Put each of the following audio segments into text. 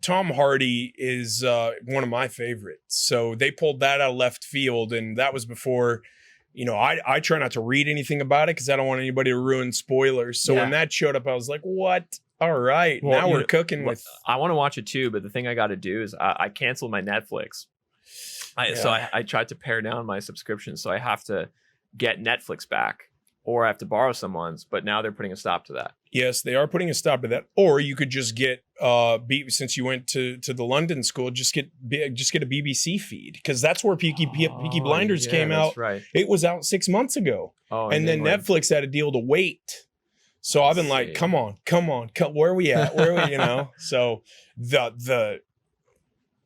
Tom Hardy is one of my favorites. So they pulled that out of left field, and that was before, I try not to read anything about it because I don't want anybody to ruin spoilers. So when that showed up, I was like, what? All right, well, now we're cooking with... I want to watch it too, but the thing I got to do is I canceled my Netflix. So I tried to pare down my subscription, so I have to get Netflix back, or I have to borrow someone's, but now they're putting a stop to that. Yes, they are putting a stop to that. Or you could just get, since you went to the London school, just get a BBC feed, because that's where Peaky Blinders came out. Right. It was out 6 months ago. Oh, and then Netflix had a deal to wait. So I've been like, come on, where are we at? So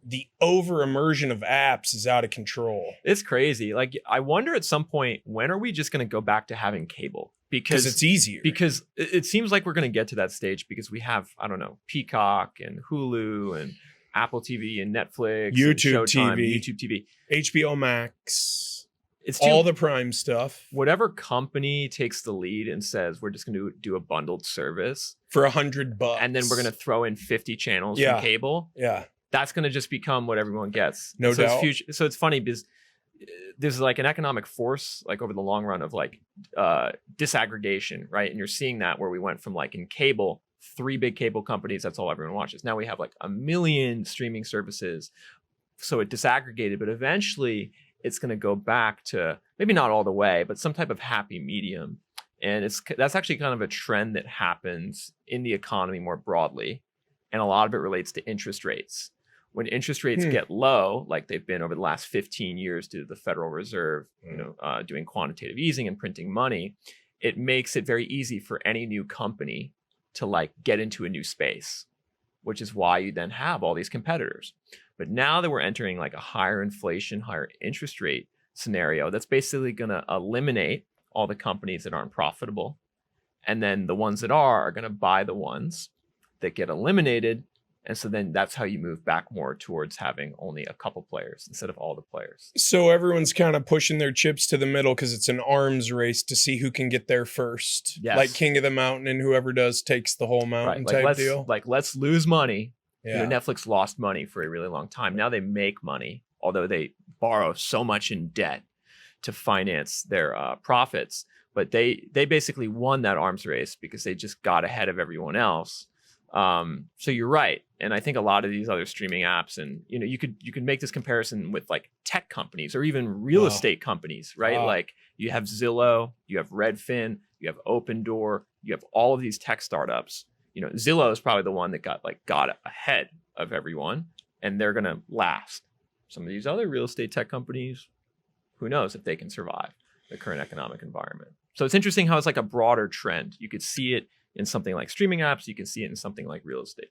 the over immersion of apps is out of control. It's crazy. Like, I wonder at some point, when are we just going to go back to having cable? Because it's easier. Because it seems like we're going to get to that stage because we have, I don't know, Peacock and Hulu and Apple TV and Netflix, YouTube and Showtime, TV, YouTube TV, HBO Max. It's all the Prime stuff. Whatever company takes the lead and says we're just going to do a bundled service for $100, and then we're going to throw in 50 channels from cable. Yeah, that's going to just become what everyone gets. No doubt. So it's funny because there's like an economic force, like over the long run, of like disaggregation, right? And you're seeing that where we went from, like, in cable, 3 big cable companies, that's all everyone watches. Now we have like 1 million streaming services. So it disaggregated, but eventually it's going to go back to, maybe not all the way, but some type of happy medium. And that's actually kind of a trend that happens in the economy more broadly. And a lot of it relates to interest rates. When interest rates get low, like they've been over the last 15 years due to the Federal Reserve, doing quantitative easing and printing money, it makes it very easy for any new company to, like, get into a new space, which is why you then have all these competitors. But now that we're entering like a higher inflation, higher interest rate scenario, that's basically going to eliminate all the companies that aren't profitable. And then the ones that are going to buy the ones that get eliminated. And so then that's how you move back more towards having only a couple players instead of all the players. So everyone's kind of pushing their chips to the middle because it's an arms race to see who can get there first. Yes. Like King of the Mountain, and whoever does takes the whole mountain, right. type deal. Like, let's lose money. Yeah. Netflix lost money for a really long time. Now they make money, although they borrow so much in debt to finance their profits. But they basically won that arms race because they just got ahead of everyone else. So you're right. And I think a lot of these other streaming apps, and you could make this comparison with like tech companies or even real estate companies, right? Like you have Zillow, you have Redfin, you have Open Door, you have all of these tech startups. Zillow is probably the one that got ahead of everyone, and they're going to last. Some of these other real estate tech companies, who knows if they can survive the current economic environment. So it's interesting how it's like a broader trend. You could see it in something like streaming apps. You can see it in something like real estate.